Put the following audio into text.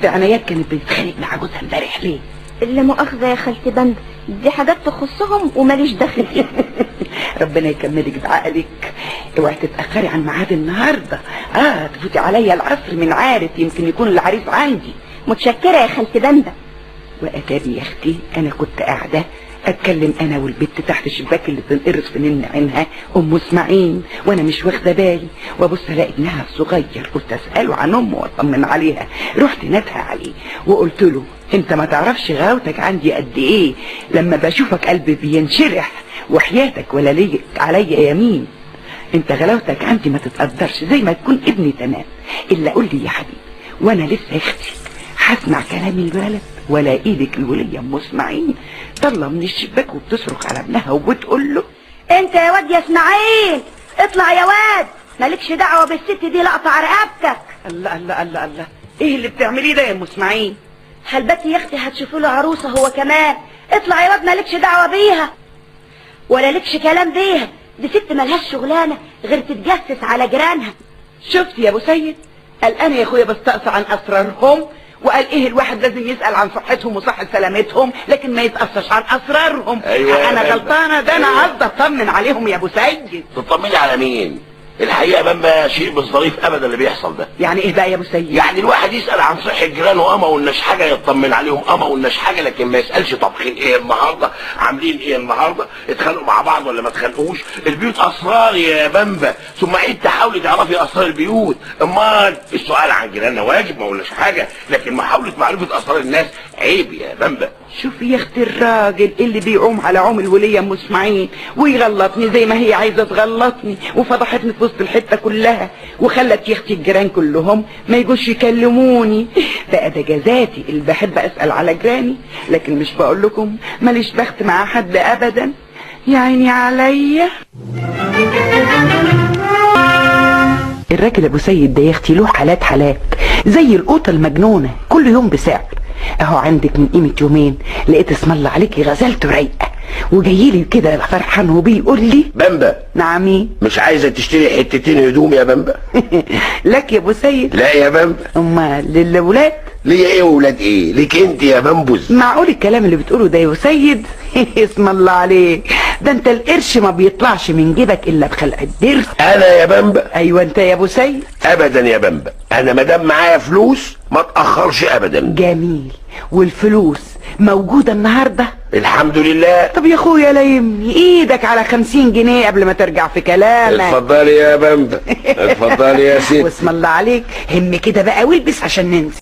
ست عنايات كانت بتتخانق مع جوزها امبارح ليه؟ اللي مؤاخذة يا خالتي بند، دي حاجات تخصهم وماليش دخل فيها. ربنا يكملك بعقلك. اوعي تتأخري عن ميعاد النهارده. تفوتي عليا العصر من عارف، يمكن يكون العريس عندي. متشكرة يا خالتي بندة. وأتابي يا اختي، انا كنت قاعده اتكلم انا والبت تحت الشباك اللي تنقرص في عينها ام اسماعيل، وانا مش واخده بالي، وابص الاقي ابنها الصغير، قلت اساله عن امه واطمن عليها. رحت نادها عليه وقلت له انت ما تعرفش غلاوتك عندي قد ايه، لما بشوفك قلبي بينشرح، وحياتك ولا ليك عليا يمين. انت غلاوتك عندي ما تتقدرش، زي ما تكون ابني تمام. الا قول لي يا حبيبي، وانا لسه اختي هسمع كلام الولد ولا ايدك الوليه ام اسماعيل طلع من الشباك وبتصرخ على ابنها وبتقول له انت يا واد يا اسماعيل اطلع يا واد، مالكش دعوه بالست دي، لقطع رقبتك. الله الله الله الله، ايه اللي بتعمليه ده يا ام اسماعيل؟ حلبتي يا اختي هتشوفوا له عروسه هو كمان. اطلع يا واد، مالكش دعوه بيها ولا لكش كلام بيها، دي ست ملهاش شغلانه غير تتجسس على جيرانها. شفت يا ابو سيد؟ قال انا يا اخويا بستقصى عن اسرارهم، وقال ايه الواحد لازم يسأل عن صحتهم وصحة سلامتهم، لكن ما يتقصش عن اسرارهم. أيوة انا غلطانه، ده انا قصدي اطمن عليهم يا ابو سيد. تطمني على مين؟ الحقيقه بقى شيء مش ظريف ابدا اللي بيحصل ده. يعني ايه بقى يا ابو سيد؟ يعني الواحد يسال عن صحه جيرانه ما قلناش حاجه، يطمن عليهم ما قلناش حاجه، لكن ما يسالش طابخين ايه النهارده، عاملين ايه النهارده، اتخانقوا مع بعض ولا ما اتخانقوش. البيوت اسرار يا بمبه، ثم عيد تحاولي تعرفي اسرار البيوت. امال السؤال عن جيراننا واجب ما قلناش حاجه، لكن محاوله معرفه اسرار الناس عيب يا بمبه. شوفي يا اختي الراجل اللي بيعوم على عوم الوليه ام اسماعيل ويغلطني زي ما هي عايزه تغلطني، وفضحتني في وسط الحته كلها، وخلت يا اختي الجيران كلهم ما يجوش يكلموني. بقى ده جزاتي اللي بحب اسال على جيراني، لكن مش بقول لكم ماليش بخت مع حد ابدا. يا عيني عليا. الراجل ابو سيد ده يا اختي له حالات زي القوطه المجنونه، كل يوم بسعر. اهو عندك من قيمه يومين لقيت اسم الله عليكي غزلته رايقه، وجايلي كده فرحان وبيقول لي بمبه. نعمي؟ مش عايزه تشتري حتتين هدوم يا بمبه؟ لك يا ابو سيد؟ لا يا بمبه. امال للولاد؟ ليه ايه ولاد ايه؟ ليك انت يا بمبوز. معقول الكلام اللي بتقوله ده يا ابو سيد؟ اسم الله عليك، ده انت القرش ما بيطلعش من جيبك الا بخلق الدرس. انا يا بمبه؟ ايوه انت يا ابو سيد. ابدا يا بمبه، انا مادام معايا فلوس ما اتاخرش ابدا. جميل. والفلوس موجوده النهارده؟ الحمد لله. طب يا اخويا لا يهمني ايدك على 50 جنيه قبل ما ترجع في كلامك. اتفضلي يا بمبه، اتفضلي يا ست. واسم الله عليك، هم كده بقى والبس عشان ننسى.